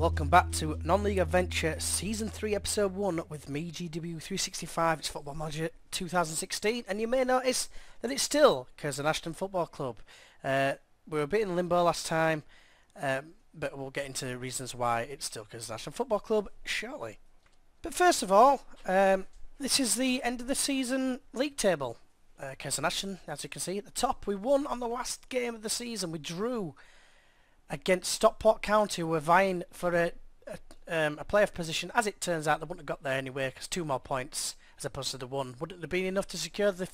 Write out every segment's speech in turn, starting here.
Welcome back to Non-League Adventure Season 3 Episode 1 with me, GW365. It's Football Manager 2016, and you may notice that it's still Curzon Ashton Football Club. We were a bit in limbo last time, but we'll get into reasons why it's still Curzon Ashton Football Club shortly. But first of all, this is the end of the season league table. Curzon Ashton, as you can see at the top, we won on the last game of the season. We drew against Stockport County, who were vying for a playoff position. As it turns out, they wouldn't have got there anyway, because 2 more points as opposed to the 1 wouldn't have been enough to secure the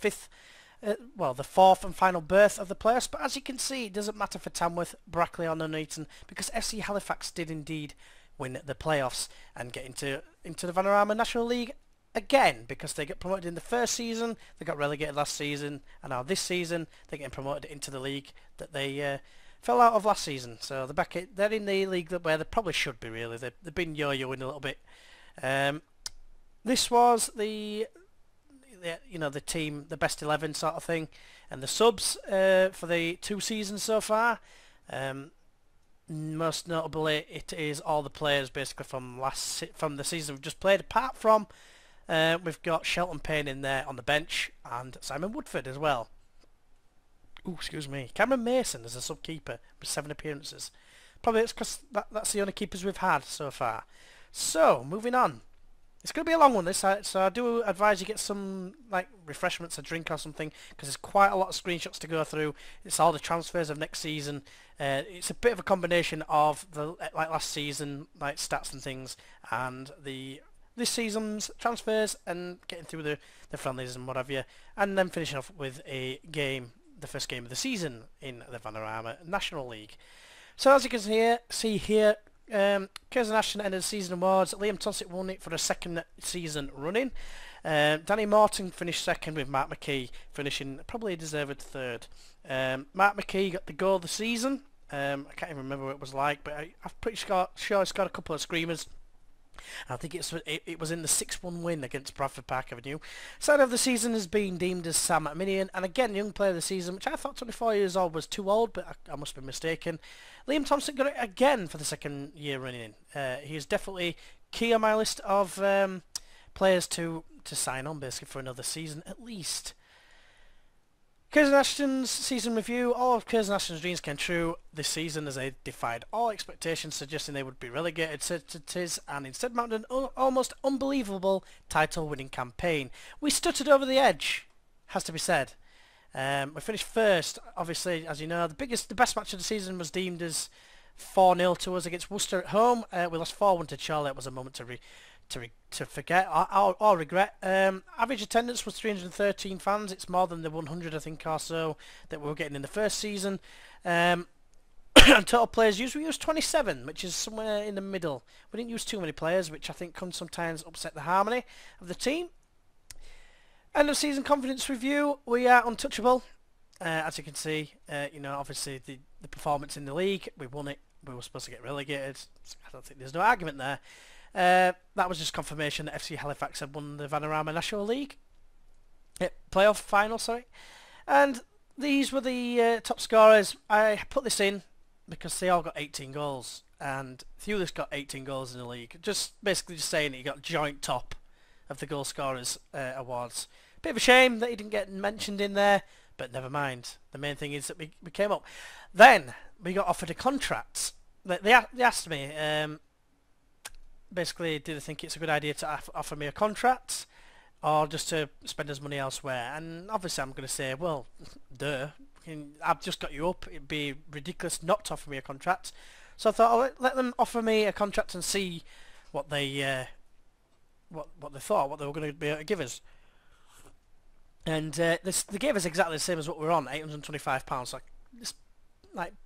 the fourth and final berth of the playoffs. But as you can see, it doesn't matter for Tamworth, Brackley or Nuneaton, because FC Halifax did indeed win the playoffs and get into the Vanarama National League again, because they got promoted in the first season, they got relegated last season, and now this season they're getting promoted into the league that they fell out of last season. So they're in the league where they probably should be, really. They've been yo-yoing a little bit. This was the team, the best 11 sort of thing, and the subs for the 2 seasons so far. Most notably, it is all the players basically from the season we've just played. Apart from we've got Shelton Payne in there on the bench and Simon Woodford as well. Ooh, excuse me. Cameron Mason as a sub-keeper with 7 appearances. Probably it's because that's the only keepers we've had so far. So, moving on. It's going to be a long one, this, so I do advise you get some refreshments, a drink or something, because there's quite a lot of screenshots to go through. It's all the transfers of next season. It's a bit of a combination of the last season, stats and things, and this season's transfers, and getting through the friendlies and what have you, and then finishing off with a game, the first game of the season in the Vanarama National League. So as you can see here, Curzon Ashton ended the season awards. Liam Tossitt won it for a 2nd season running. Danny Morton finished 2nd, with Mark McKee finishing probably a deserved 3rd. Mark McKee got the goal of the season. I can't even remember what it was like, but I'm pretty sure he scored a couple of screamers. I think it was in the 6-1 win against Bradford Park Avenue. Side of the season has been deemed as Sam McMinion, and again, young player of the season, which I thought 24 years old was too old, but I must be mistaken. Liam Thompson got it again for the 2nd year running. He is definitely key on my list of players to sign on basically for another season at least. Curzon Ashton's season review. All of Curzon Ashton's dreams came true this season as they defied all expectations, suggesting they would be relegated to TIS, and instead mounted an almost unbelievable title-winning campaign. We stuttered over the edge, has to be said. We finished 1st. Obviously, as you know, the best match of the season was deemed as 4-0 to us against Worcester at home. We lost 4-1 to Charlotte. It was a moment to forget or regret. Average attendance was 313 fans. It's more than the 100 I think or so that we were getting in the first season. And total players used, we used 27, which is somewhere in the middle. We didn't use too many players, which I think can sometimes upset the harmony of the team. End of season confidence review. We are untouchable, as you can see. Obviously the performance in the league, we won it. We were supposed to get relegated. I don't think there's no argument there. That was just confirmation that FC Halifax had won the Vanarama National League playoff final, sorry. And these were the top scorers. I put this in because they all got 18 goals, and Thewlis got 18 goals in the league. Basically just saying that he got joint top of the goal scorers awards. Bit of a shame that he didn't get mentioned in there, but never mind. The main thing is that we came up. Then we got offered a contract. They asked me, basically, do they think it's a good idea to offer me a contract or just to spend his money elsewhere? And obviously I'm going to say, well, duh. I've just got you up. It'd be ridiculous not to offer me a contract. So I thought I'll let them offer me a contract and see what they what they thought, what they were going to be able to give us. And they gave us exactly the same as what we were on, £825. So I just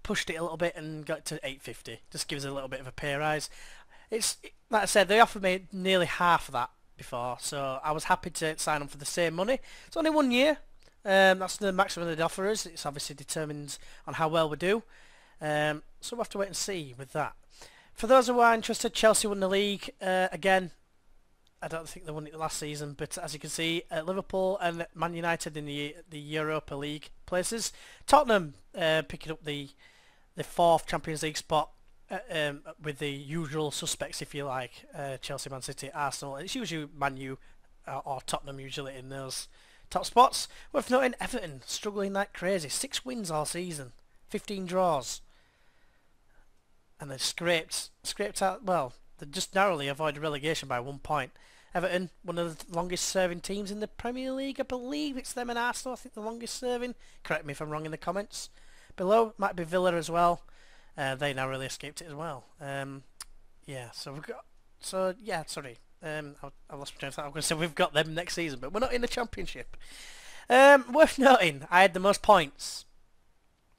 pushed it a little bit and got it to £850. Just gives us a little bit of a pay rise. It's like I said, they offered me nearly half of that before, so I was happy to sign on for the same money. It's only 1 year. That's the maximum they'd offer us. It's obviously determines on how well we do. So we'll have to wait and see with that. For those who are interested, Chelsea won the league again. I don't think they won it last season, but as you can see, Liverpool and Man United in the Europa League places. Tottenham picking up the 4th Champions League spot. with the usual suspects, if you like, Chelsea, Man City, Arsenal. It's usually Man U or Tottenham usually in those top spots. Worth noting, Everton struggling like crazy. 6 wins all season, 15 draws, and they scraped out. Well, they just narrowly avoided relegation by 1 point. Everton, one of the longest serving teams in the Premier League, I believe it's them and Arsenal. I think the longest serving. Correct me if I'm wrong in the comments below. Might be Villa as well. They now really escaped it as well. Yeah, so we've got. So yeah, sorry. I lost my train of thought. I'm going to say we've got them next season, but we're not in the Championship. Worth noting, I had the most points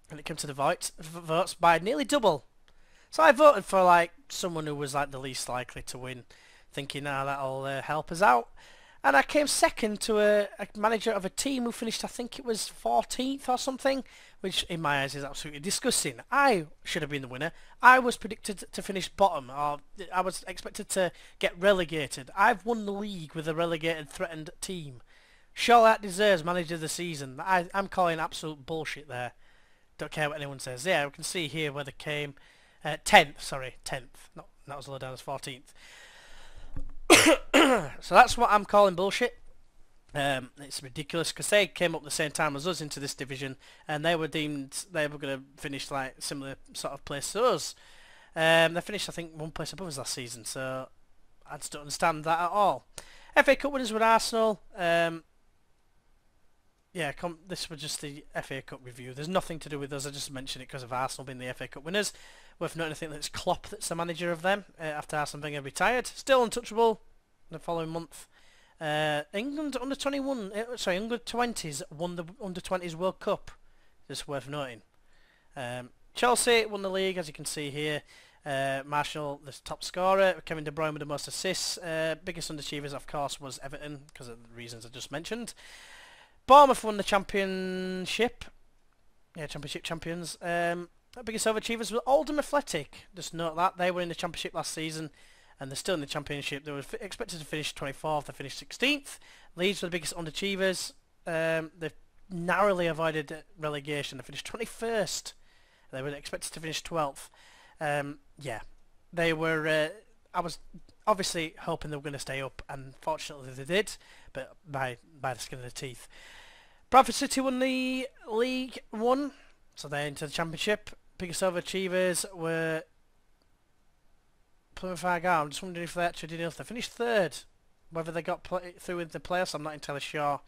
when it came to the votes by nearly double. So I voted for like someone who was like the least likely to win, thinking, that'll help us out. And I came second to a manager of a team who finished, I think it was 14th or something, which in my eyes is absolutely disgusting. I should have been the winner. I was predicted to finish bottom, or I was expected to get relegated. I've won the league with a relegated threatened team. Surely that deserves manager of the season. I'm calling absolute bullshit there. Don't care what anyone says. Yeah, we can see here where they came. 10th, sorry, 10th. Not as low down as 14th. So that's what I'm calling bullshit. It's ridiculous because they came up the same time as us into this division, and they were deemed they were going to finish like similar sort of place to us. They finished, I think, 1 place above us last season, so I just don't understand that at all. FA Cup winners were Arsenal. Yeah, this was just the FA Cup review. There's nothing to do with us. I just mentioned it because of Arsenal being the FA Cup winners. Worth noting, I think that it's Klopp that's the manager of them after Arsene Wenger retired. Still untouchable the following month. England under 21, sorry, under 20s won the under 20s World Cup. Just worth noting. Chelsea won the league, as you can see here. Martial, the top scorer. Kevin De Bruyne with the most assists. Biggest underachievers, of course, was Everton because of the reasons I just mentioned. Bournemouth won the championship. Yeah, championship champions. Biggest overachievers were Oldham Athletic. Just note that they were in the championship last season, and they're still in the championship. They were expected to finish 24th. They finished 16th. Leeds were the biggest underachievers. They've narrowly avoided relegation. They finished 21st. They were expected to finish 12th. Yeah, they were. I was obviously hoping they were going to stay up, and fortunately they did, but by the skin of their teeth. Bradford City won the League One, so they're into the Championship. Biggest overachievers were Plymouth Argyle. I'm just wondering if they actually did enough. They finished third. Whether they got through with the playoffs, I'm not entirely sure.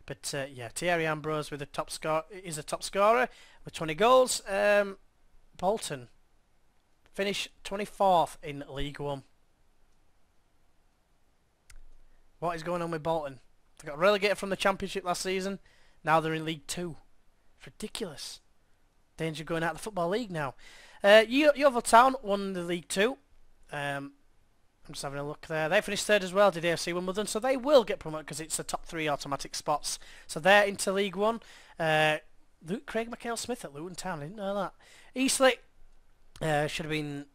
But yeah, Thierry Ambrose with the top score is a top scorer with 20 goals. Bolton finished 24th in League One. What is going on with Bolton? They got relegated from the Championship last season. Now they're in League 2. It's ridiculous. Danger going out of the Football League now. Yeovil Town won the League 2. I'm just having a look there. They finished third as well, did AFC Wimbledon, so they will get promoted because it's the top 3 automatic spots. So they're into League 1. Craig McHale-Smith at Luton Town, I didn't know that. Eastleigh should have been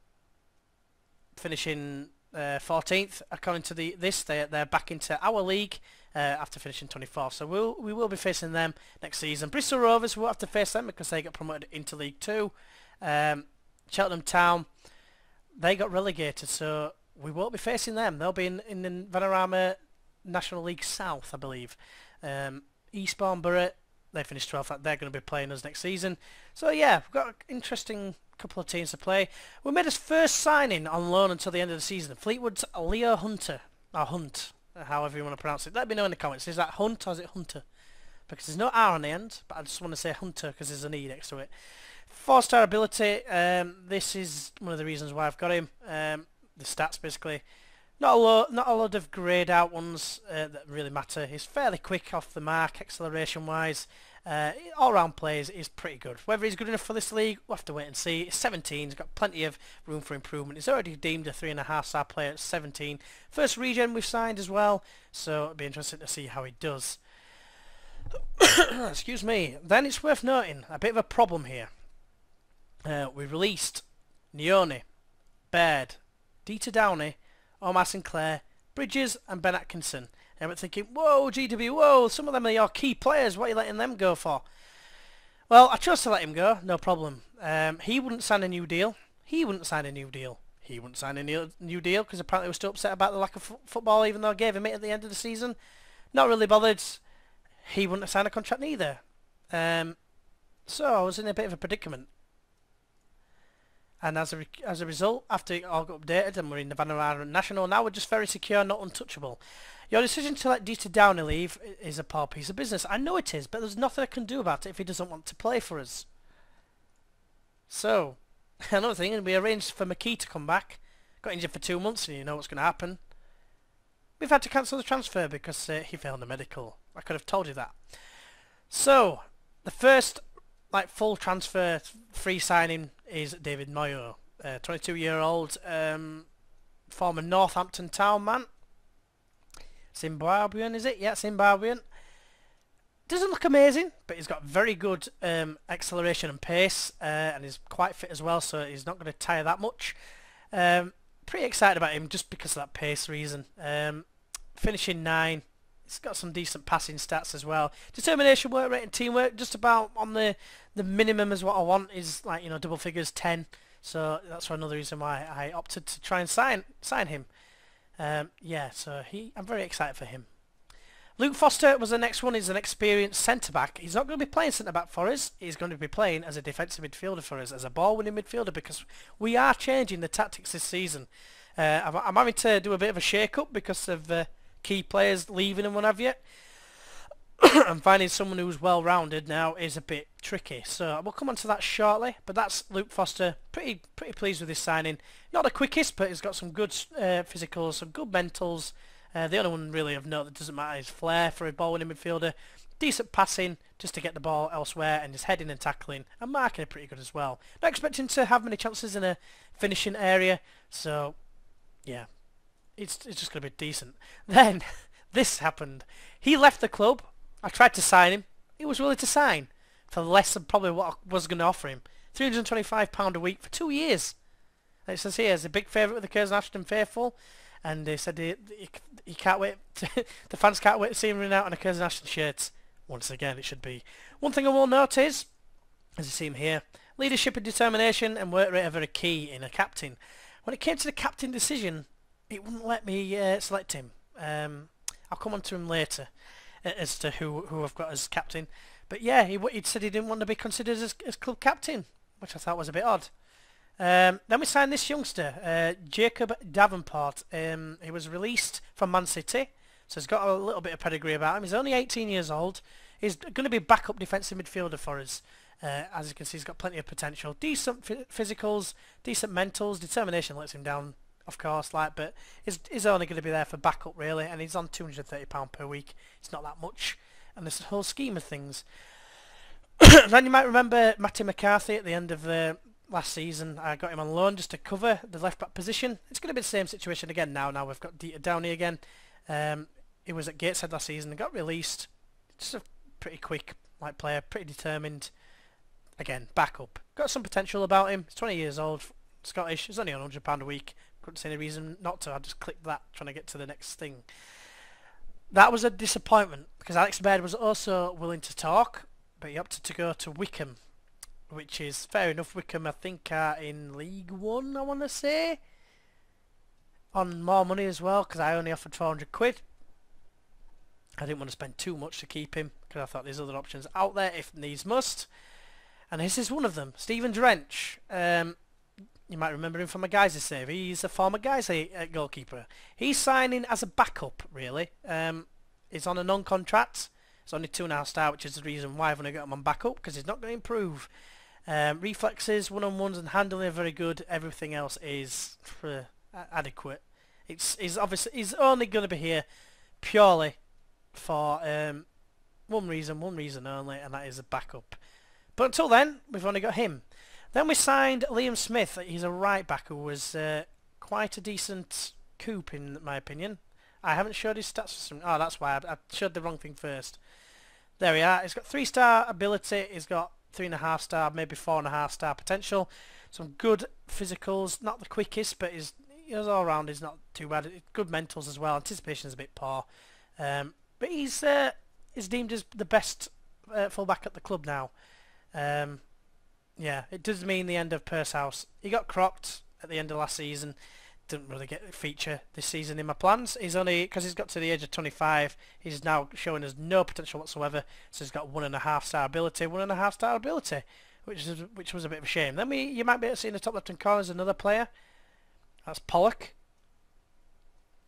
finishing 14th. According to they're back into our league after finishing 24th. So we will be facing them next season. Bristol Rovers will have to face them because they got promoted into League 2. Cheltenham Town, they got relegated, so we won't be facing them. They'll be in the Vanarama National League South, I believe. Eastbourne Borough, they finished 12th. They're going to be playing us next season. So yeah, we've got an interesting couple of teams to play. We made his first signing on loan until the end of the season. Fleetwood's Leo Hunter, or Hunt, however you want to pronounce it. Let me know in the comments. Is that Hunt or is it Hunter? Because there's no R on the end, but I just want to say Hunter because there's an E next to it. 4-star ability. This is one of the reasons why I've got him. The stats basically. Not a lot of greyed out ones that really matter. He's fairly quick off the mark, acceleration wise. All round plays is pretty good. Whether he's good enough for this league, we'll have to wait and see. He's 17, he's got plenty of room for improvement. He's already deemed a 3.5-star player at 17. First regen we've signed as well, so it'll be interesting to see how he does. Excuse me. Then it's worth noting a bit of a problem here. We released Nione, Baird, Dieter Downey, Omar Sinclair, Bridges and Ben Atkinson. And we're thinking, whoa, GW, whoa, some of them are your key players. What are you letting them go for? Well, I chose to let him go, no problem. He wouldn't sign a new deal. He wouldn't sign a new deal. He wouldn't sign a new deal because apparently he was still upset about the lack of football, even though I gave him it at the end of the season. Not really bothered. He wouldn't have signed a contract neither. So I was in a bit of a predicament. And as a result, after it all got updated and we're in the Vanarama National now, we're just very secure, not untouchable. Your decision to let Dieter Downey leave is a poor piece of business. I know it is, but there's nothing I can do about it if he doesn't want to play for us. So, another thing, we arranged for McKee to come back. Got injured for 2 months, and you know what's going to happen. We've had to cancel the transfer because he failed the medical. I could have told you that. So, the first full transfer free signing is David Moyo, 22-year-old former Northampton Town man. Zimbabwean, is it? Yeah, Zimbabwean. Doesn't look amazing, but he's got very good acceleration and pace, and he's quite fit as well, so he's not going to tire that much. Pretty excited about him just because of that pace reason. Finishing 9. He's got some decent passing stats as well. Determination, work rate and teamwork, just about on the minimum is what I want, is double figures, 10. So that's another reason why I opted to try and sign him. Yeah, so I'm very excited for him. Luke Foster was the next one. He's an experienced centre-back. He's not going to be playing centre-back for us. He's going to be playing as a defensive midfielder for us, as a ball-winning midfielder, because we are changing the tactics this season. I'm having to do a bit of a shake-up because of key players leaving and what have you. And finding someone who's well-rounded now is a bit tricky. So we'll come on to that shortly. But that's Luke Foster. Pretty pleased with his signing. Not the quickest, but he's got some good physicals, some good mentals. The only one really of note that doesn't matter is flair for a ball-winning midfielder. Decent passing just to get the ball elsewhere, and his heading and tackling and marking are pretty good as well. Not expecting to have many chances in a finishing area, so yeah, it's just going to be decent. Then this happened. He left the club. I tried to sign him. He was willing to sign for less than probably what I was going to offer him. £325 a week for 2 years. And it says here, he's a big favourite with the Curzon Ashton faithful. And they said he can't wait. The fans can't wait to see him run out in a Curzon Ashton shirt. Once again, it should be. One thing I will note is, as you see him here, leadership and determination and work rate are very key in a captain. When it came to the captain decision, it wouldn't let me select him. I'll come on to him later as to who I've got as captain. But yeah, he'd said he didn't want to be considered as club captain, which I thought was a bit odd. Then we signed this youngster, Jacob Davenport. He was released from Man City, so he's got a little bit of pedigree about him. He's only 18 years old. He's going to be backup defensive midfielder for us. As you can see, he's got plenty of potential. Decent physicals, decent mentals. Determination lets him down, of course, but he's only going to be there for backup, really, and he's on £230 per week. It's not that much, and this whole scheme of things. Then you might remember Matty McCarthy at the end of last season. I got him on loan just to cover the left-back position. It's going to be the same situation again now. Now we've got Dieter Downey again. He was at Gateshead last season and got released. Just a pretty quick player, pretty determined. Again, backup. Got some potential about him. He's 20 years old, Scottish. He's only on £100 a week. Couldn't see any reason not to. I just clicked that, trying to get to the next thing. That was a disappointment because Alex Baird was also willing to talk, but he opted to go to Wycombe, which is fair enough. Wycombe, I think, are in League One, I want to say. On more money as well, because I only offered £400. I didn't want to spend too much to keep him, because I thought there's other options out there if needs must. And this is one of them. Stephen Drench. You might remember him from a Geyser save. He's a former Geyser goalkeeper. He's signing as a backup, really. He's on a non-contract. It's only 2.5 star, which is the reason why I've only got him on backup, because he's not going to improve. Reflexes, one-on-ones and handling are very good. Everything else is adequate. He's only going to be here purely for one reason only, and that is a backup. But until then, we've only got him. Then we signed Liam Smith. He's a right back who was quite a decent coup in my opinion. I haven't showed his stats for some... Oh, that's why I showed the wrong thing first. There we are. He's got 3-star ability. He's got 3.5 star, maybe 4.5 star potential. Some good physicals. Not the quickest, but he's all round. He's not too bad. Good mentals as well. Anticipation is a bit poor. But he's deemed as the best fullback at the club now. Yeah, it does mean the end of Pursehouse. He got crocked at the end of last season. Didn't really get a feature this season in my plans. He's only, because he's got to the age of 25, he's now showing us no potential whatsoever. So he's got 1.5 star ability, 1.5 star ability, which was a bit of a shame. Then you might be able to see in the top left hand corner is another player. That's Pollock.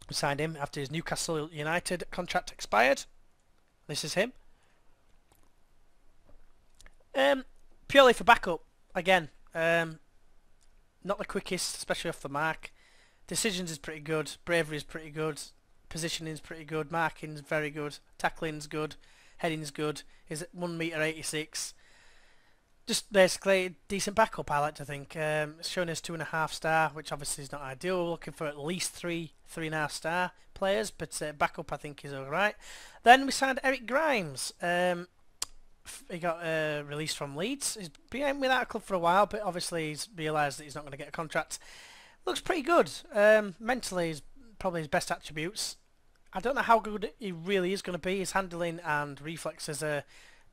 We signed him after his Newcastle United contract expired. This is him. Purely for backup, again, not the quickest, especially off the mark. Decisions is pretty good, bravery is pretty good, positioning is pretty good, marking is very good, tackling's good, heading's good. Is at 1m86. Just basically a decent backup, I like to think. It's showing us 2.5 star, which obviously is not ideal. We're looking for at least 3.5 star players, but backup I think is alright. Then we signed Eric Grimes. He got released from Leeds. He's been without a club for a while, but obviously he's realised that he's not going to get a contract. Looks pretty good. Mentally, is probably his best attributes. I don't know how good he really is going to be. His handling and reflexes are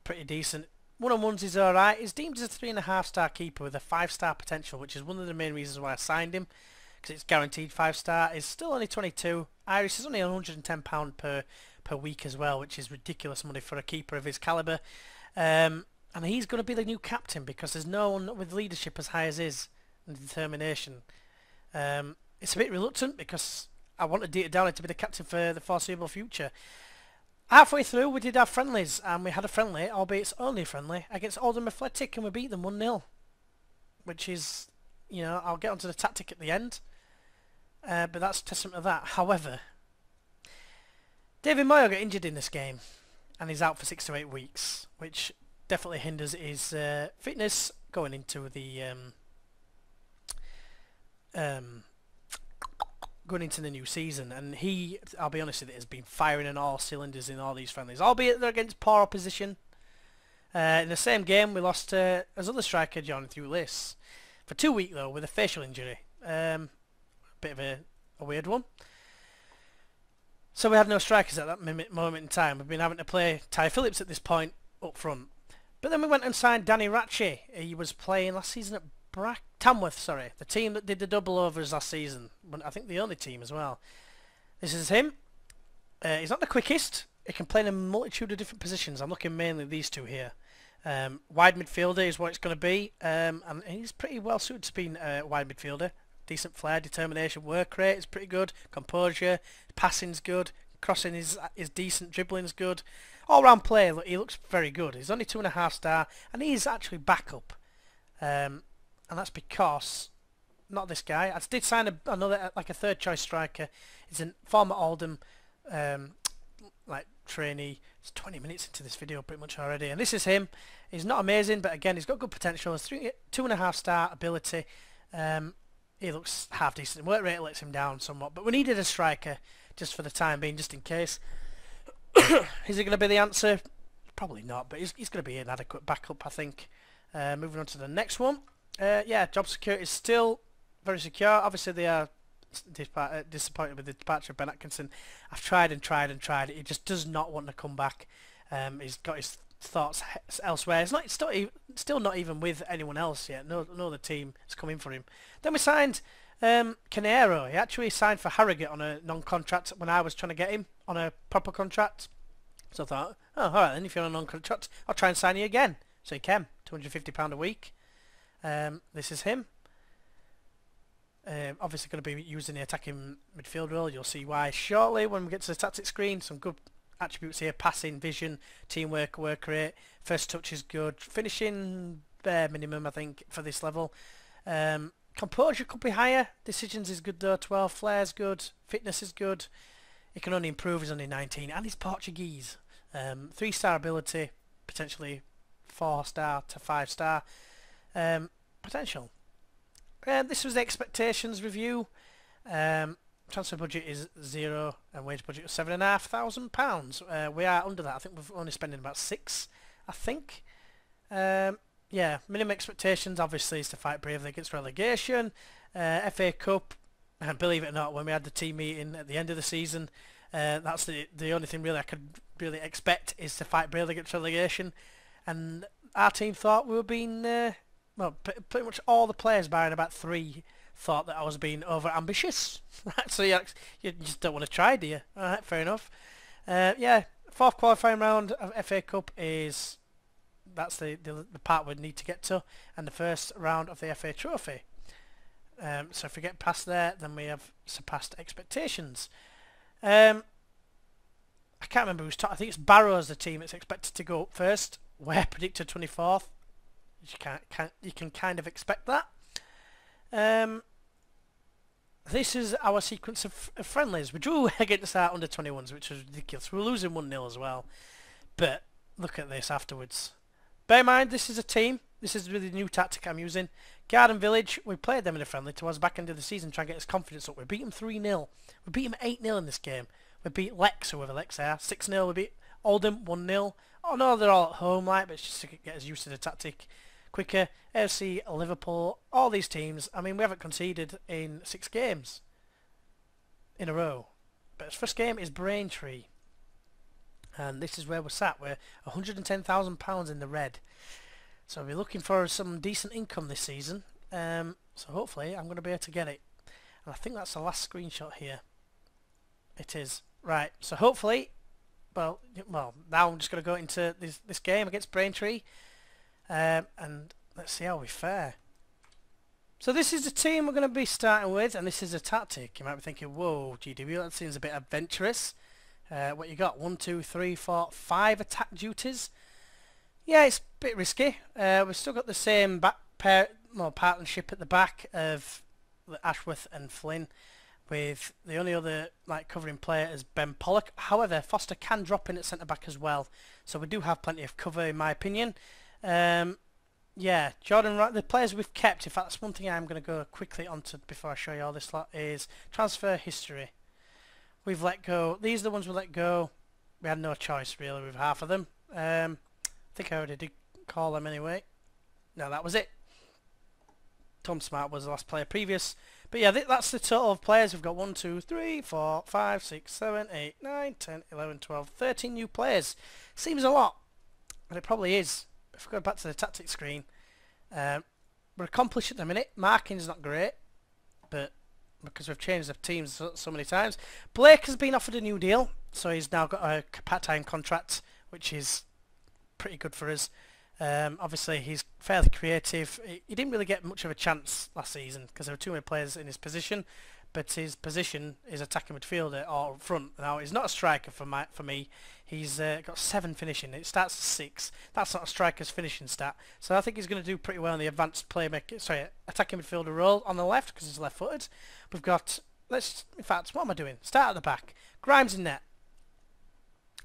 pretty decent. One-on-ones is alright. He's deemed as a 3.5 star keeper with a 5 star potential, which is one of the main reasons why I signed him, because it's guaranteed 5 star. He's still only 22. Irish is only £110 per week as well, which is ridiculous money for a keeper of his calibre. And he's going to be the new captain because there's no one with leadership as high as his and determination. It's a bit reluctant because I wanted Dieter Dowling to be the captain for the foreseeable future. Halfway through we did our friendlies and we had a friendly, albeit it's only a friendly, against Oldham Athletic and we beat them 1-0. Which is, you know, I'll get onto the tactic at the end. But that's a testament of that. However, David Moyer got injured in this game and he's out for 6 to 8 weeks, which definitely hinders his fitness going into the new season. And he, I'll be honest with you, has been firing on all cylinders in all these friendlies, albeit they're against poor opposition. In the same game we lost his other striker Jonathan Ulis for 2 weeks though with a facial injury. Bit of a weird one. So we had no strikers at that moment in time. We've been having to play Ty Phillips at this point up front. But then we went and signed Danny Ratchie. He was playing last season at Tamworth, sorry. The team that did the double overs last season. But I think the only team as well. This is him. He's not the quickest. He can play in a multitude of different positions. I'm looking mainly at these two here. Wide midfielder is what it's going to be. And he's pretty well suited to being a wide midfielder. Decent flair, determination, work rate is pretty good. Composure, passing's good. Crossing is decent. Dribbling's good. All round play, he looks very good. He's only 2.5 star, and he's actually backup. And that's because not this guy. I did sign another, like a third choice striker. He's a former Oldham like trainee. It's 20 minutes into this video pretty much already, and this is him. He's not amazing, but again, he's got good potential. He's 2.5 star ability. He looks half decent. Work rate lets him down somewhat, but we needed a striker just for the time being, just in case. Is it going to be the answer? Probably not, but he's going to be an adequate backup, I think. Moving on to the next one. Yeah, job security is still very secure. Obviously, they are disappointed with the departure of Ben Atkinson. I've tried and tried and tried. He just does not want to come back. He's got his thoughts elsewhere. It's still not even with anyone else yet. No other team has come in for him. Then we signed Canero. He actually signed for Harrogate on a non-contract when I was trying to get him on a proper contract. So I thought, oh, alright then, if you're on a non-contract, I'll try and sign you again. So he came, £250 a week. This is him. Obviously going to be using the attacking midfield role. You'll see why shortly when we get to the tactics screen. Some good attributes here: passing, vision, teamwork, work rate. First touch is good. Finishing bare minimum, I think, for this level. Composure could be higher. Decisions is good though. 12. Flair's good. Fitness is good. He can only improve. He's only 19, and he's Portuguese. 3-star ability, potentially 4-star to 5-star potential. This was the expectations review. Transfer budget is 0 and wage budget was £7,500. We are under that. I think we're only spending about 6. I think. Yeah, minimum expectations obviously is to fight bravely against relegation. FA Cup, and believe it or not, when we had the team meeting at the end of the season, that's the only thing really I could really expect is to fight bravely against relegation. And our team thought we were being well, pretty much all the players barring about 3 thought that I was being over ambitious. So you just don't want to try, do you? Alright, fair enough. Yeah, 4th qualifying round of FA Cup is, that's the part we need to get to, and the first round of the FA Trophy. So if we get past there, then we have surpassed expectations. I can't remember who's top. I think it's Barrows, the team that's expected to go up first. We're predicted 24th. You can kind of expect that. This is our sequence of friendlies. We drew against our under-21s, which was ridiculous. We were losing 1-0 as well. But look at this afterwards. Bear in mind, this is a team. This is really the new tactic I'm using. Garden Village, we played them in a friendly towards the back end of the season, trying to get his confidence up. We beat them 3-0. We beat them 8-0 in this game. We beat Lex, whoever Lex are, 6-0. We beat Oldham, 1-0. Oh no, they're all at home, like, but it's just to get us used to the tactic quicker. AFC, Liverpool, all these teams. I mean, we haven't conceded in 6 games in a row. But his first game is Braintree. And this is where we're sat. We're £110,000 in the red. So I'll be looking for some decent income this season. So hopefully I'm going to be able to get it. And I think that's the last screenshot here. It is. Right, so hopefully, well now I'm just going to go into this game against Braintree. And let's see how we fare. So this is the team we're going to be starting with, and this is a tactic. You might be thinking, whoa, GW, that seems a bit adventurous. What you got? 1, 2, 3, 4, 5 attack duties. Yeah, it's a bit risky. We've still got the same partnership at the back of Ashworth and Flynn, with the only other covering player is Ben Pollock. However, Foster can drop in at centre back as well, so we do have plenty of cover in my opinion. Yeah, Jordan Wright, the players we've kept, in fact that's one thing I'm going to go quickly onto before I show you all this lot, is transfer history. We've let go, these are the ones we let go. We had no choice really with half of them. I think I already did call them anyway. No, that was it. Tom Smart was the last player previous. But yeah, that's the total of players. We've got 1, 2, 3, 4, 5, 6, 7, 8, 9, 10, 11, 12, 13 new players. Seems a lot, and it probably is. If we go back to the tactics screen, we're accomplished at the minute. Marking's not great, but because we've changed the teams so many times. Blake has been offered a new deal, so he's now got a part-time contract, which is pretty good for us. Obviously he's fairly creative. He didn't really get much of a chance last season because there were too many players in his position, but his position is attacking midfielder or up front. Now he's not a striker for me. He's got 7 finishing. It starts at 6. That's not a striker's finishing stat. So I think he's going to do pretty well in the advanced attacking midfielder role on the left because he's left-footed. We've got, in fact, what am I doing? Start at the back. Grimes in net.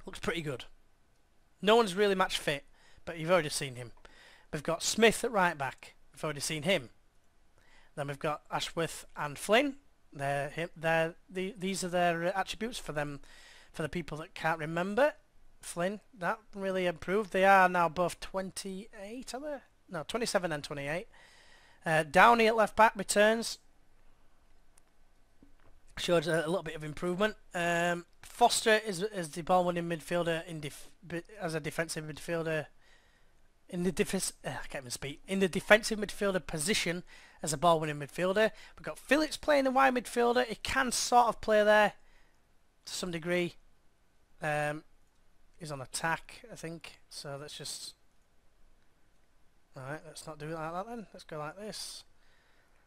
Looks pretty good. No one's really match fit, but you've already seen him. We've got Smith at right back. We've already seen him. Then we've got Ashworth and Flynn. These are their attributes for them. For the people that can't remember, Flynn, that really improved. They are now both 28, are they? No, 27 and 28. Downey at left back returns. Showed a little bit of improvement. Foster is the ball-winning midfielder as a defensive midfielder. I can't even speak. In the defensive midfielder position as a ball-winning midfielder. We've got Phillips playing the wide midfielder. He can sort of play there to some degree. He's on attack, I think. So let's just... Alright, let's not do it like that then. Let's go like this.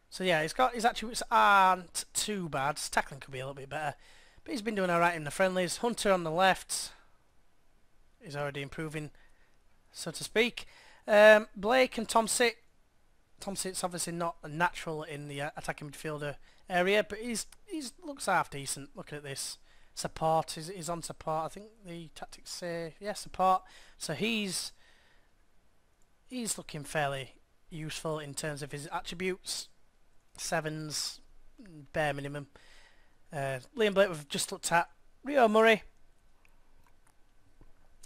So yeah, his attributes aren't too bad. His tackling could be a little bit better. But he's been doing alright in the friendlies. Hunter on the left is already improving, so to speak. Blake and Tomsit. Tomsit's obviously not a natural in the attacking midfielder area, but he's looks half decent. Looking at this. Support, he's on support. I think the tactics say, yeah, support. So he's looking fairly useful in terms of his attributes. 7s, bare minimum. Liam Blake we've just looked at. Rio Murray.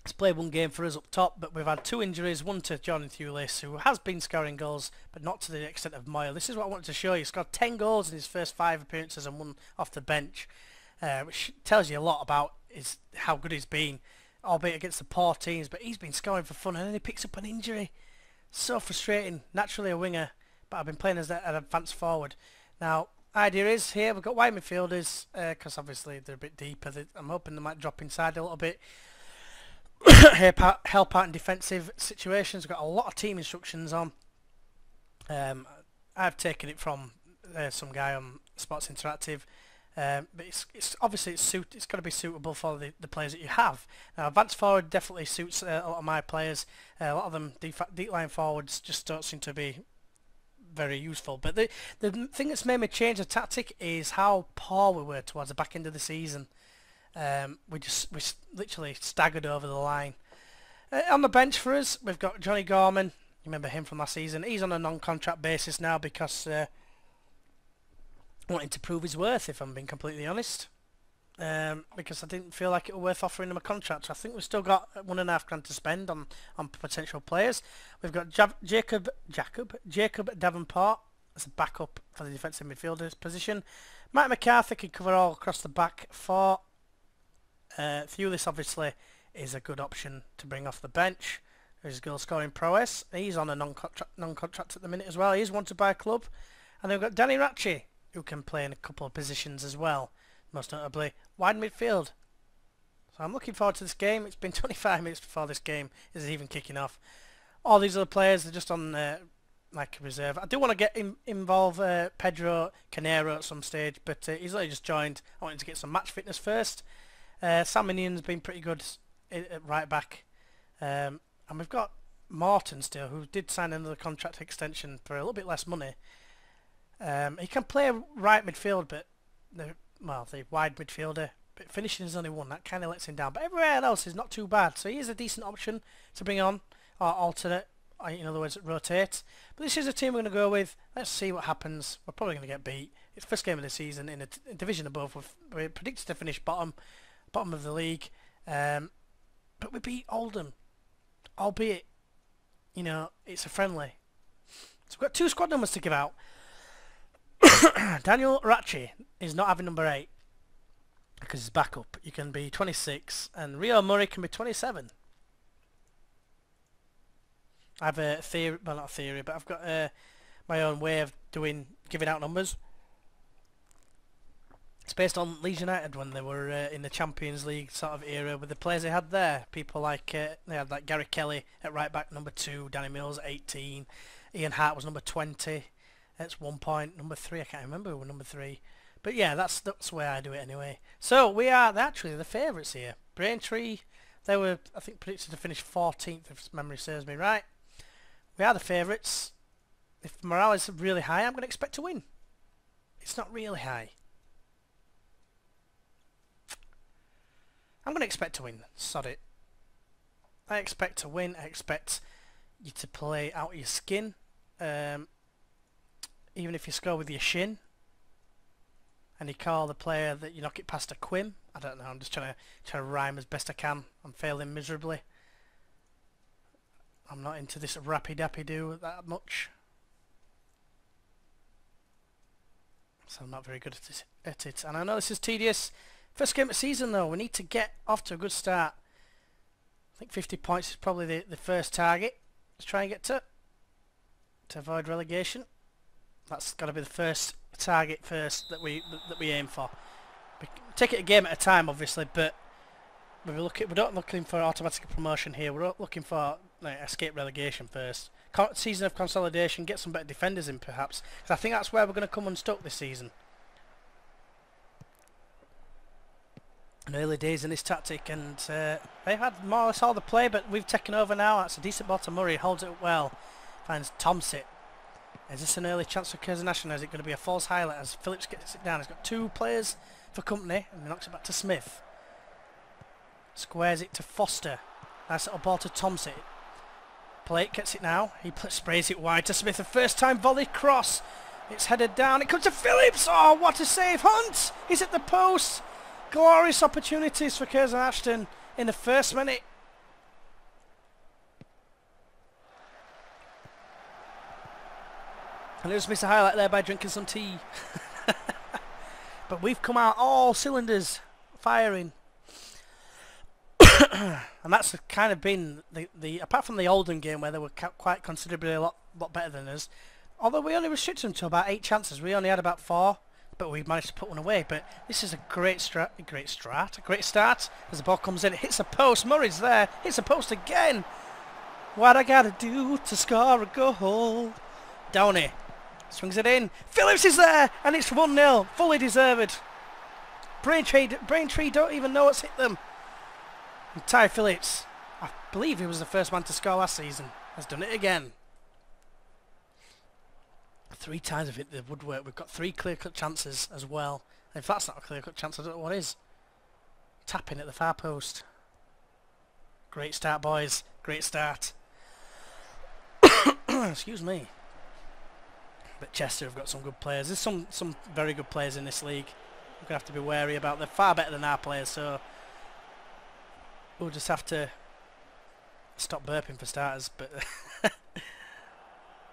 He's played 1 game for us up top, but we've had 2 injuries. One to Jordan Thewlis, who has been scoring goals, but not to the extent of Moyle. This is what I wanted to show you. He scored 10 goals in his first 5 appearances and 1 off the bench. Which tells you a lot about how good he's been, albeit against the poor teams, but he's been scoring for fun, and then he picks up an injury. So frustrating. Naturally a winger, but I've been playing as an advanced forward. Now, idea is here we've got wide midfielders because obviously they're a bit deeper. I'm hoping they might drop inside a little bit. Help out in defensive situations. We've got a lot of team instructions on. I've taken it from some guy on Sports Interactive. But it's obviously it's got to be suitable for the players that you have. Now, advanced forward definitely suits a lot of my players. A lot of them deep line forwards just don't seem to be very useful. But the thing that's made me change the tactic is how poor we were towards the back end of the season. We literally staggered over the line. On the bench for us, we've got Johnny Gorman. You remember him from last season. He's on a non-contract basis now because wanting to prove his worth, if I'm being completely honest, because I didn't feel like it was worth offering him a contract. So I think we've still got £1.5 to spend on potential players. We've got Jacob Davenport as a backup for the defensive midfielder position. Mike McCarthy can cover all across the back four. Thewlis obviously is a good option to bring off the bench. His goal scoring prowess. He's on a non-contract at the minute as well. He's wanted by a club. And then we've got Danny Ratchie, who can play in a couple of positions as well, most notably wide midfield. So I'm looking forward to this game. It's been 25 minutes before this game is even kicking off. All these other players are just on like a reserve. I do want to involve Pedro Canero at some stage, but he's only just joined. I wanted to get some match fitness first. Sam Minion's been pretty good at right back. And we've got Morton still, who did sign another contract extension for a little bit less money. He can play right midfield, but the wide midfielder, but finishing is only one. That kind of lets him down. But everywhere else is not too bad. So he is a decent option to bring on, or alternate, or in other words, rotate. But this is a team we're going to go with. Let's see what happens. We're probably going to get beat. It's the first game of the season in a division above. We're predicted to finish bottom of the league. But we beat Oldham, albeit, it's a friendly. So we've got 2 squad numbers to give out. Daniel Ratchie is not having number 8 because he's backup. You can be 26 and Rio Murray can be 27. I have a theory, well not a theory, but I've got my own way of giving out numbers. It's based on Leeds United when they were in the Champions League sort of era with the players they had there. People like they had like Gary Kelly at right back, number 2, Danny Mills at 18, Ian Hart was number 20. That's 1 point. Number 3, I can't remember who was number 3. But yeah, that's the way I do it anyway. So we are actually the favourites here. Braintree, they were, I think, predicted to finish 14th if memory serves me right. We are the favourites. If morale is really high, I'm going to expect to win. It's not really high. I'm going to expect to win. Sod it. I expect to win. I expect you to play out of your skin. Even if you score with your shin and you call the player that you knock it past a quim. I don't know, I'm just trying to rhyme as best I can. I'm failing miserably. I'm not into this rappy-dappy-do that much. So I'm not very good at it. And I know this is tedious. First game of the season though, we need to get off to a good start. I think 50 points is probably the first target. Let's try and get to avoid relegation. That's got to be the first target that we aim for. We take it a game at a time, obviously, but we're not looking for automatic promotion here. We're looking for escape relegation first. Season of consolidation, get some better defenders in perhaps, because I think that's where we're going to come unstuck this season. In early days in this tactic, and they've had more or less all the play, but we've taken over now. That's a decent ball to Murray, holds it up well, finds Tomsit. Is this an early chance for Curzon-Ashton, or is it going to be a false highlight as Phillips gets it down? He's got 2 players for company and he knocks it back to Smith. Squares it to Foster. Nice little ball to Tomsit. Plate gets it now. He sprays it wide to Smith. The first time volley cross. It's headed down. It comes to Phillips. Oh, what a save. Hunt! He's at the post. Glorious opportunities for Curzon-Ashton in the first minute. And I just missed a highlight there by drinking some tea. But we've come out all cylinders firing. And that's kind of been the apart from the Oldham game where they were quite considerably a lot better than us. Although we only restricted them to about 8 chances, we only had about 4, but we managed to put one away. But this is a great start as the ball comes in. It hits the post. Murray's there. Hits the post again. What I gotta do to score a goal? Downey swings it in. Phillips is there, and it's 1-0. Fully deserved. Braintree don't even know what's hit them. And Ty Phillips, I believe he was the first man to score last season, has done it again. 3 times of it the woodwork. We've got 3 clear-cut chances as well. And if that's not a clear-cut chance, I don't know what is. Tapping at the far post. Great start, boys. Great start. Excuse me. But Chester have got some good players. There's some very good players in this league. We're going to have to be wary about. They're far better than our players, so we'll just have to stop burping for starters, but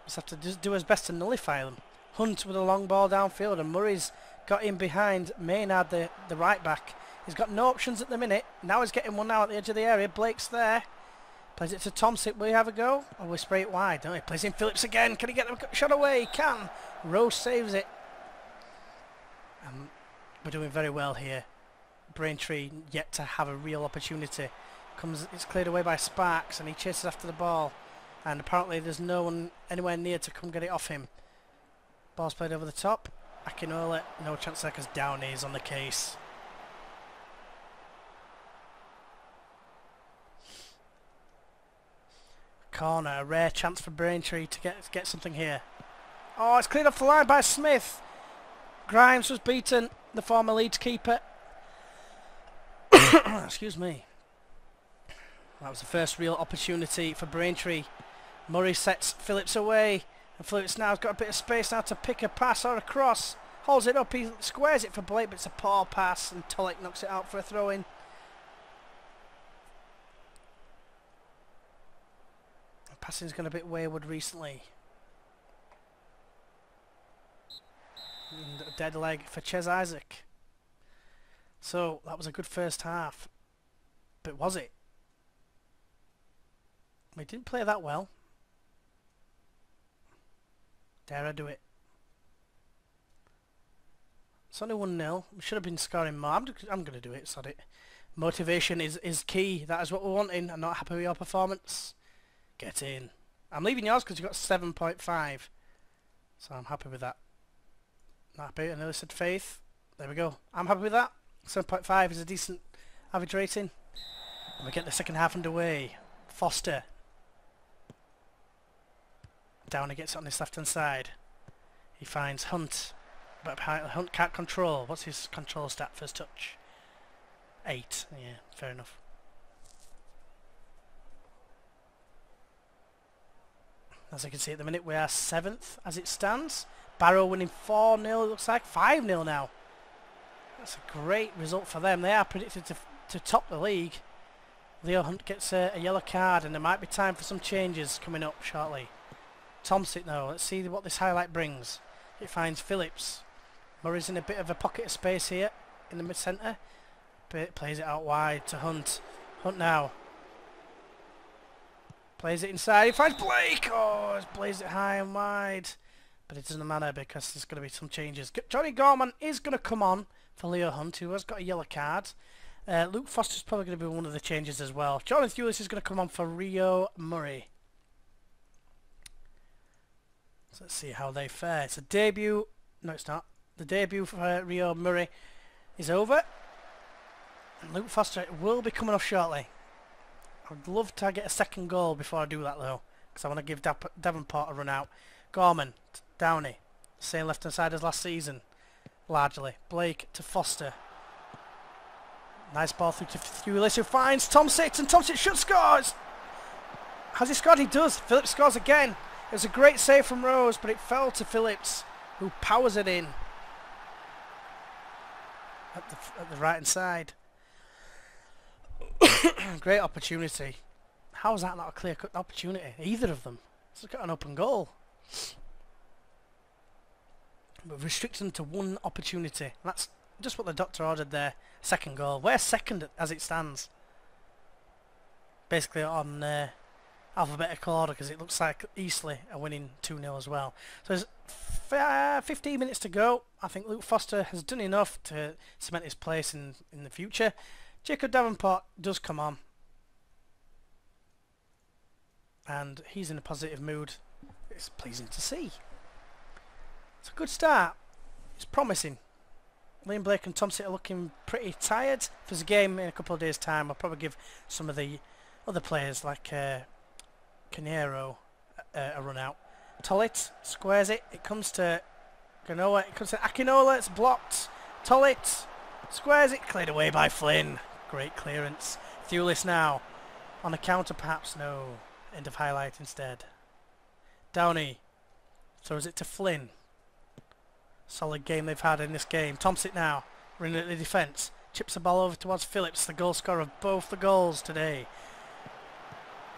just have to do his best to nullify them. Hunt with a long ball downfield, and Murray's got in behind Maynard, the right back. He's got no options at the minute. Now he's getting one now at the edge of the area. Blake's there. Plays it to Thompson. Will he have a go? Or will he spray it wide? No, he plays in Phillips again. Can he get the shot away? He can. Rose saves it. We're doing very well here. Braintree yet to have a real opportunity. It's cleared away by Sparks, and he chases after the ball. And apparently there's no one anywhere near to come get it off him. Ball's played over the top. Akinola, no chance there because Downey is on the case. Corner, a rare chance for Braintree to get something here. Oh, it's cleared off the line by Smith. Grimes was beaten, the former Leeds keeper. Excuse me. That was the first real opportunity for Braintree. Murray sets Phillips away, and Phillips now has got a bit of space now to pick a pass or a cross. Holds it up, he squares it for Blake, but it's a poor pass, and Tolek knocks it out for a throw-in. Passing's gone a bit wayward recently. And a dead leg for Ches Isaac. So that was a good first half. But was it? We didn't play that well. Dare I do it? It's only 1-0. We should have been scoring more. I'm going to do it, sod it. Motivation is key. That is what we're wanting. I'm not happy with your performance. Get in. I'm leaving yours because you got 7.5. So I'm happy with that. Not happy. I nearly said Faith. There we go. I'm happy with that. 7.5 is a decent average rating. And we get the second half underway. Foster. Downey gets it on his left hand side. He finds Hunt. But Hunt can't control. What's his control stat first touch? 8. Yeah, fair enough. As you can see at the minute, we are 7th as it stands. Barrow winning 4-0, it looks like. 5-0 now. That's a great result for them. They are predicted to top the league. Leo Hunt gets a yellow card, and there might be time for some changes coming up shortly. Thompson now, let's see what this highlight brings. It finds Phillips. Murray's in a bit of a pocket of space here in the mid-centre. Plays it out wide to Hunt. Hunt now. Plays it inside, he finds Blake! Oh, he's blazed it high and wide. But it doesn't matter because there's going to be some changes. Johnny Gorman is going to come on for Leo Hunt, who has got a yellow card. Luke Foster's probably going to be one of the changes as well. Jonathan Hewlis is going to come on for Rio Murray. So let's see how they fare. It's a debut. No, it's not. The debut for Rio Murray is over. And Luke Foster will be coming off shortly. I'd love to get a second goal before I do that though, because I want to give Davenport a run out. Gorman, Downey, same left hand side as last season, largely. Blake to Foster. Nice ball through to Hewlis, who finds Thompson, and Thompson should score! Has he scored? He does. Phillips scores again. It was a great save from Rose, but it fell to Phillips, who powers it in at the right hand side. Great opportunity. How is that not a clear-cut opportunity? Either of them. It's got an open goal. But restricting them to one opportunity. And that's just what the doctor ordered there. Second goal. We're second as it stands. basically on alphabetical order because it looks like Eastleigh are winning 2-0 as well. So there's 15 minutes to go. I think Luke Foster has done enough to cement his place in the future. Jacob Davenport does come on, and he's in a positive mood. It's pleasing to see. It's a good start. It's promising. Liam Blake and Tom City are looking pretty tired. If there's a game in a couple of days' time, I'll probably give some of the other players like Canero a run out. Tollitt squares it. It comes to Ganoa. It comes to Akinola. It's blocked. Tollitt squares it. Cleared away by Flynn. Great clearance. Thewlis now on a counter, perhaps. No. End of highlight instead. Downey throws it to Flynn. Solid game they've had in this game. Thompson now running at the defence. Chips the ball over towards Phillips, the goal scorer of both the goals today.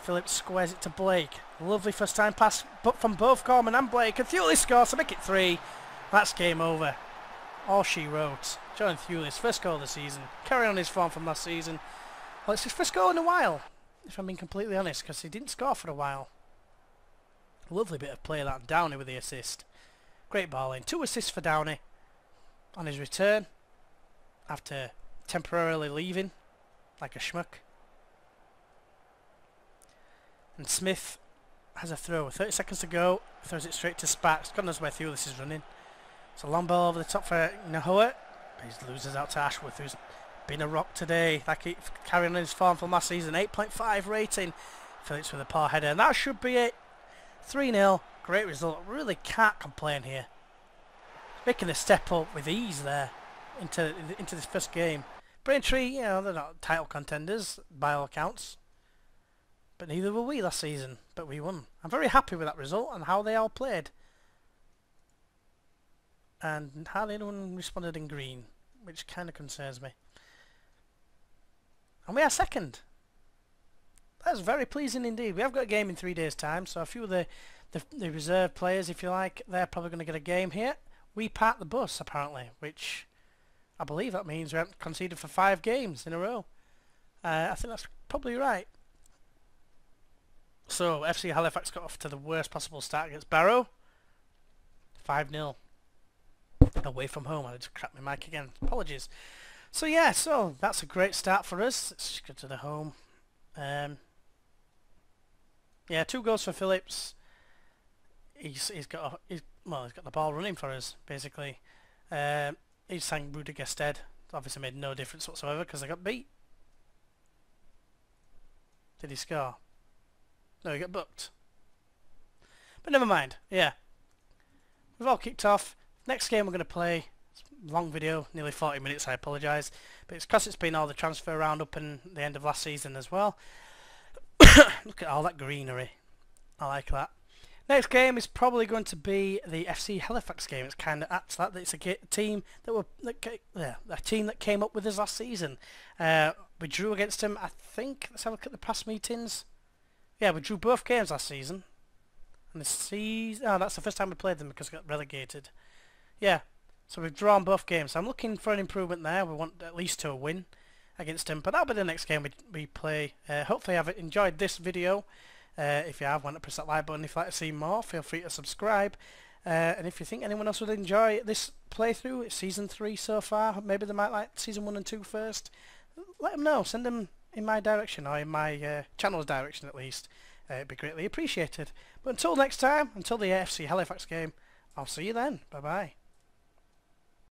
Phillips squares it to Blake. Lovely first time pass but from both Gorman and Blake. And Thewlis scores to make it 3. That's game over. All she wrote. Jonathan Thewlis, first goal of the season. Carrying on his form from last season. Well, it's his first goal in a while, if I'm being completely honest, because he didn't score for a while. Lovely bit of play that. Downey with the assist. Great ball in. 2 assists for Downey on his return after temporarily leaving like a schmuck. And Smith has a throw. 30 seconds to go. Throws it straight to Sparks. God knows where Thewlis is running. It's a long ball over the top for Nahoa. He loses out to Ashworth, who's been a rock today. Like he carrying on his form from last season. 8.5 rating. Phillips with a poor header. And that should be it. 3-0. Great result. Really can't complain here. Making a step up with ease there into this first game. Braintree, you know, they're not title contenders by all accounts. But neither were we last season. But we won. I'm very happy with that result and how they all played. And hardly anyone responded in green, which kind of concerns me. And we are second. That's very pleasing indeed. We have got a game in 3 days' time, so a few of the reserve players, if you like, they're probably going to get a game here. We parked the bus, apparently, which I believe that means we haven't conceded for 5 games in a row. I think that's probably right. So, FC Halifax got off to the worst possible start against Barrow. 5-0. Away from home. I just cracked my mic again. Apologies. So, yeah, so that's a great start for us. Let's go to the home. Yeah, 2 goals for Phillips. He's got the ball running for us basically. He sang Rudiger Stead. Obviously made no difference whatsoever because they got beat. Did he score? No, he got booked. But never mind. Yeah, we've all kicked off. Next game we're going to play. It's a long video, nearly 40 minutes. I apologise, but it's because it's been all the transfer roundup and the end of last season as well. Look at all that greenery. I like that. Next game is probably going to be the FC Halifax game. It's kind of apt that it's a team that came up with us last season. We drew against them, I think. Let's have a look at the past meetings. Yeah, we drew both games last season. And this season, oh, that's the first time we played them because we got relegated. Yeah, so we've drawn both games. So I'm looking for an improvement there. We want at least to win against them, but that'll be the next game we play. Hopefully you've enjoyed this video. If you have, why not press that like button. If you'd like to see more, feel free to subscribe. And if you think anyone else would enjoy this playthrough, it's season 3 so far. Maybe they might like season 1 and 2 first. Let them know. Send them in my direction, or in my channel's direction at least. It'd be greatly appreciated. But until next time, until the FC Halifax game, I'll see you then. Bye bye.